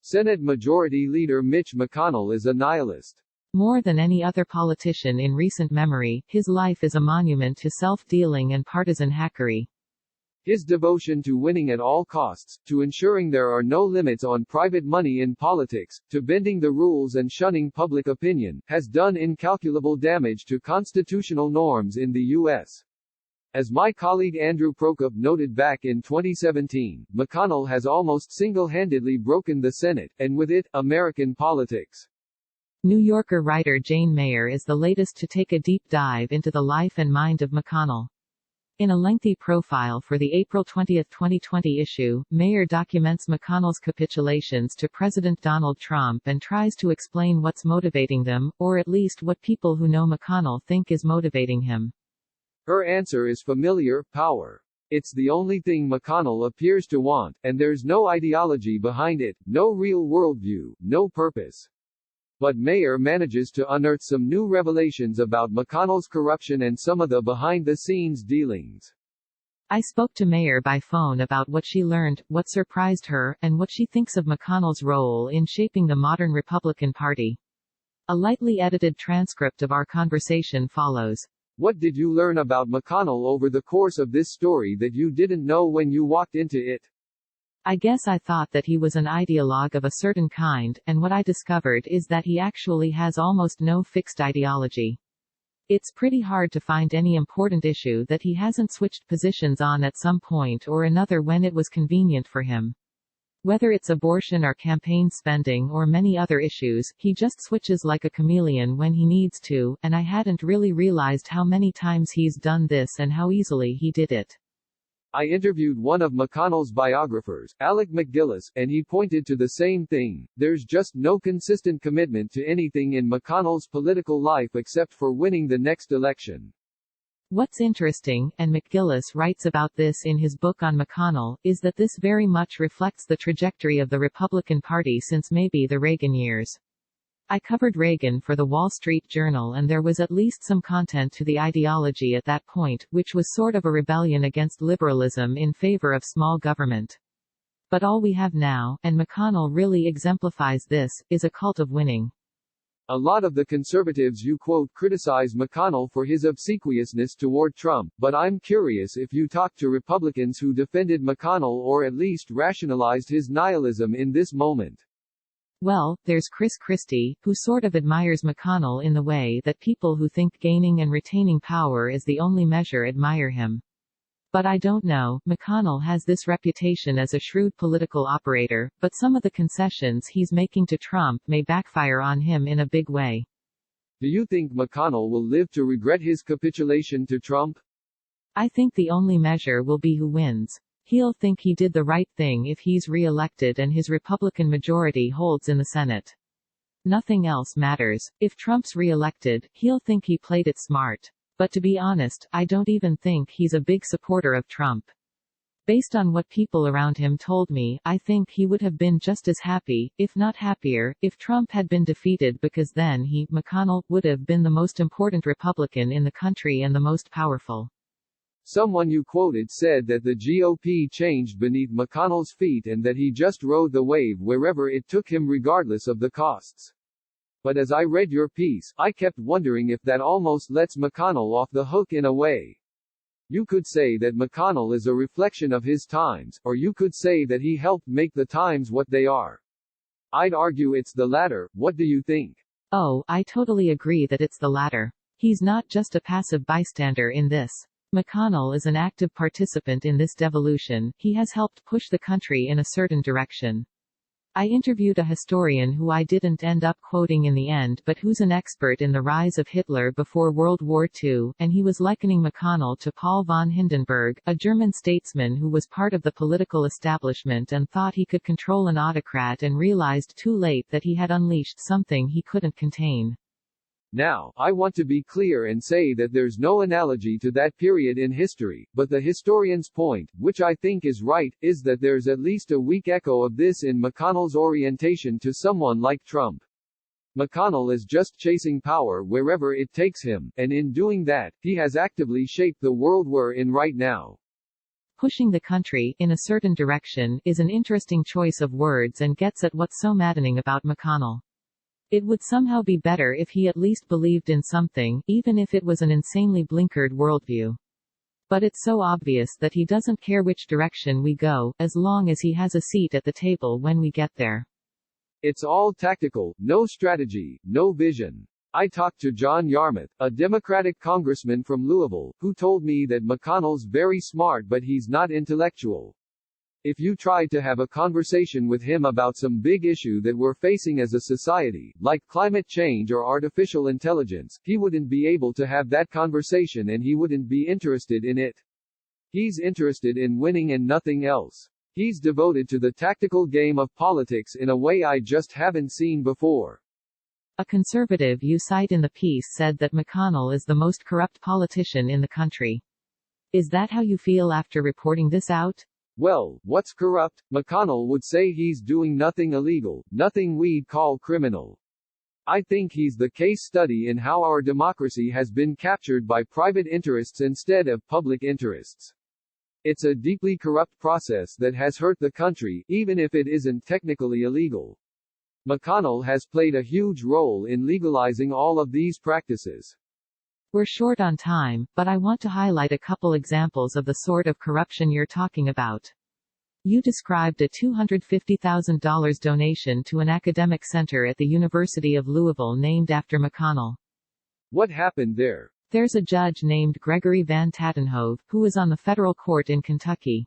Senate Majority Leader Mitch McConnell is a nihilist. More than any other politician in recent memory, his life is a monument to self-dealing and partisan hackery. His devotion to winning at all costs, to ensuring there are no limits on private money in politics, to bending the rules and shunning public opinion, has done incalculable damage to constitutional norms in the U.S. As my colleague Andrew Prokop noted back in 2017, McConnell has almost single-handedly broken the Senate, and with it, American politics. New Yorker writer Jane Mayer is the latest to take a deep dive into the life and mind of McConnell. In a lengthy profile for the April 20, 2020 issue, Mayer documents McConnell's capitulations to President Donald Trump and tries to explain what's motivating them, or at least what people who know McConnell think is motivating him. Her answer is familiar: power. It's the only thing McConnell appears to want, and there's no ideology behind it, no real worldview, no purpose. But Mayer manages to unearth some new revelations about McConnell's corruption and some of the behind-the-scenes dealings. I spoke to Mayer by phone about what she learned, what surprised her, and what she thinks of McConnell's role in shaping the modern Republican Party. A lightly edited transcript of our conversation follows. What did you learn about McConnell over the course of this story that you didn't know when you walked into it? I guess I thought that he was an ideologue of a certain kind, and what I discovered is that he actually has almost no fixed ideology. It's pretty hard to find any important issue that he hasn't switched positions on at some point or another when it was convenient for him. Whether it's abortion or campaign spending or many other issues, he just switches like a chameleon when he needs to, and I hadn't really realized how many times he's done this and how easily he did it. I interviewed one of McConnell's biographers, Alec McGillis, and he pointed to the same thing: there's just no consistent commitment to anything in McConnell's political life except for winning the next election. What's interesting, and McGillis writes about this in his book on McConnell, is that this very much reflects the trajectory of the Republican Party since maybe the Reagan years. I covered Reagan for the Wall Street Journal, and there was at least some content to the ideology at that point, which was sort of a rebellion against liberalism in favor of small government. But all we have now, and McConnell really exemplifies this, is a cult of winning. A lot of the conservatives you quote criticize McConnell for his obsequiousness toward Trump, but I'm curious if you talk to Republicans who defended McConnell or at least rationalized his nihilism in this moment. Well, there's Christie, who sort of admires McConnell in the way that people who think gaining and retaining power is the only measure admire him. But I don't know, McConnell has this reputation as a shrewd political operator, but some of the concessions he's making to Trump may backfire on him in a big way. Do you think McConnell will live to regret his capitulation to Trump? I think the only measure will be who wins. He'll think he did the right thing if he's re-elected and his Republican majority holds in the Senate. Nothing else matters. If Trump's re-elected, he'll think he played it smart. But to be honest, I don't even think he's a big supporter of Trump. Based on what people around him told me, I think he would have been just as happy, if not happier, if Trump had been defeated, because then he, McConnell, would have been the most important Republican in the country and the most powerful. Someone you quoted said that the GOP changed beneath McConnell's feet and that he just rode the wave wherever it took him regardless of the costs. But as I read your piece, I kept wondering if that almost lets McConnell off the hook in a way. You could say that McConnell is a reflection of his times, or you could say that he helped make the times what they are. I'd argue it's the latter. What do you think? Oh, I totally agree that it's the latter. He's not just a passive bystander in this. McConnell is an active participant in this devolution. He has helped push the country in a certain direction. I interviewed a historian who I didn't end up quoting in the end, but who's an expert in the rise of Hitler before World War II, and he was likening McConnell to Paul von Hindenburg, a German statesman who was part of the political establishment and thought he could control an autocrat and realized too late that he had unleashed something he couldn't contain. Now, I want to be clear and say that there's no analogy to that period in history, but the historian's point, which I think is right, is that there's at least a weak echo of this in McConnell's orientation to someone like Trump. McConnell is just chasing power wherever it takes him, and in doing that, he has actively shaped the world we're in right now. Pushing the country in a certain direction is an interesting choice of words and gets at what's so maddening about McConnell. It would somehow be better if he at least believed in something, even if it was an insanely blinkered worldview. But it's so obvious that he doesn't care which direction we go, as long as he has a seat at the table when we get there. It's all tactical, no strategy, no vision. I talked to John Yarmuth, a Democratic congressman from Louisville, who told me that McConnell's very smart but he's not intellectual. If you tried to have a conversation with him about some big issue that we're facing as a society, like climate change or artificial intelligence, he wouldn't be able to have that conversation and he wouldn't be interested in it. He's interested in winning and nothing else. He's devoted to the tactical game of politics in a way I just haven't seen before. A conservative you cite in the piece said that McConnell is the most corrupt politician in the country. Is that how you feel after reporting this out? Well, what's corrupt? McConnell would say he's doing nothing illegal, nothing we'd call criminal. I think he's the case study in how our democracy has been captured by private interests instead of public interests. It's a deeply corrupt process that has hurt the country, even if it isn't technically illegal. McConnell has played a huge role in legalizing all of these practices. We're short on time, but I want to highlight a couple examples of the sort of corruption you're talking about. You described a $250,000 donation to an academic center at the University of Louisville named after McConnell. What happened there? There's a judge named Gregory Van Tatenhove, who was on the federal court in Kentucky.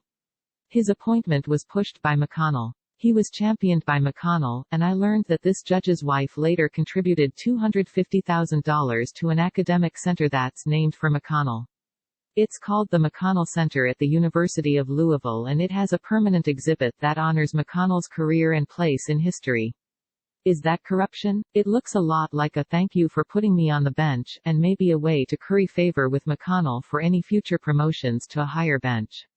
His appointment was pushed by McConnell. He was championed by McConnell, and I learned that this judge's wife later contributed $250,000 to an academic center that's named for McConnell. It's called the McConnell Center at the University of Louisville and it has a permanent exhibit that honors McConnell's career and place in history. Is that corruption? It looks a lot like a thank you for putting me on the bench, and maybe a way to curry favor with McConnell for any future promotions to a higher bench.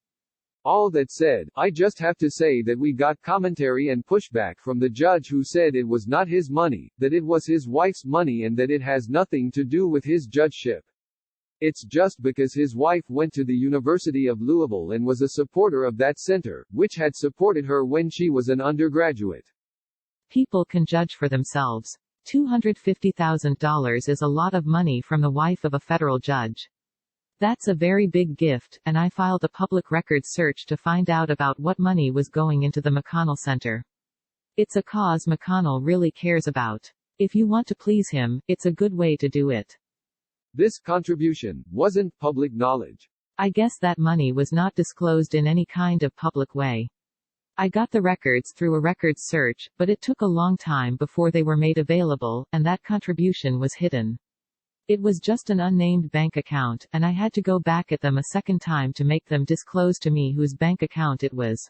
All that said, I just have to say that we got commentary and pushback from the judge who said it was not his money, that it was his wife's money and that it has nothing to do with his judgeship. It's just because his wife went to the University of Louisville and was a supporter of that center, which had supported her when she was an undergraduate. People can judge for themselves. $250,000 is a lot of money from the wife of a federal judge. That's a very big gift, and I filed a public records search to find out about what money was going into the McConnell Center. It's a cause McConnell really cares about. If you want to please him, it's a good way to do it. This contribution wasn't public knowledge. I guess that money was not disclosed in any kind of public way. I got the records through a records search, but it took a long time before they were made available, and that contribution was hidden. It was just an unnamed bank account, and I had to go back at them a second time to make them disclose to me whose bank account it was.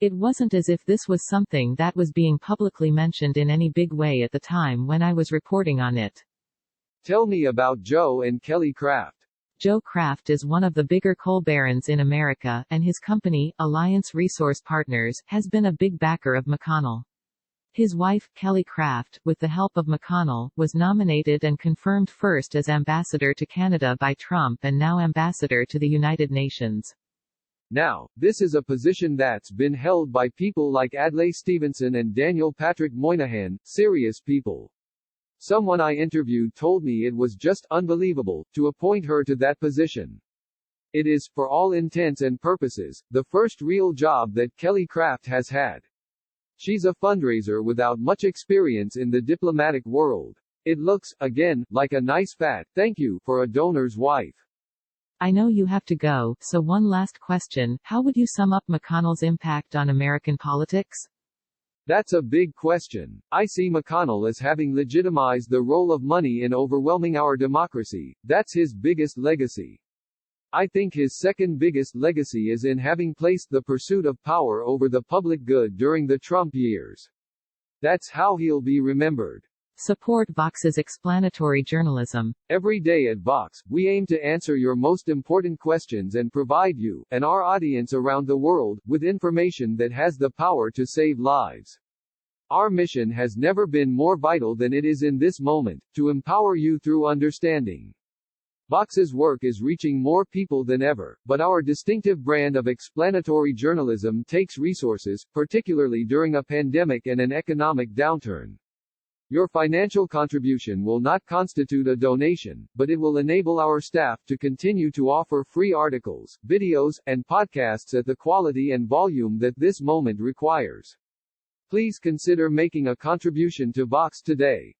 It wasn't as if this was something that was being publicly mentioned in any big way at the time when I was reporting on it. Tell me about Joe and Kelly Kraft. Joe Kraft is one of the bigger coal barons in America, and his company, Alliance Resource Partners, has been a big backer of McConnell. His wife, Kelly Kraft, with the help of McConnell, was nominated and confirmed first as ambassador to Canada by Trump and now ambassador to the United Nations. Now, this is a position that's been held by people like Adlai Stevenson and Daniel Patrick Moynihan, serious people. Someone I interviewed told me it was just unbelievable to appoint her to that position. It is, for all intents and purposes, the first real job that Kelly Kraft has had. She's a fundraiser without much experience in the diplomatic world. It looks, again, like a nice fat thank you for a donor's wife. I know you have to go, so one last question. How would you sum up McConnell's impact on American politics? That's a big question. I see McConnell as having legitimized the role of money in overwhelming our democracy. That's his biggest legacy. I think his second biggest legacy is in having placed the pursuit of power over the public good during the Trump years. That's how he'll be remembered. Support Vox's explanatory journalism. Every day at Vox, we aim to answer your most important questions and provide you, and our audience around the world, with information that has the power to save lives. Our mission has never been more vital than it is in this moment, to empower you through understanding. Vox's work is reaching more people than ever, but our distinctive brand of explanatory journalism takes resources, particularly during a pandemic and an economic downturn. Your financial contribution will not constitute a donation, but it will enable our staff to continue to offer free articles, videos, and podcasts at the quality and volume that this moment requires. Please consider making a contribution to Vox today.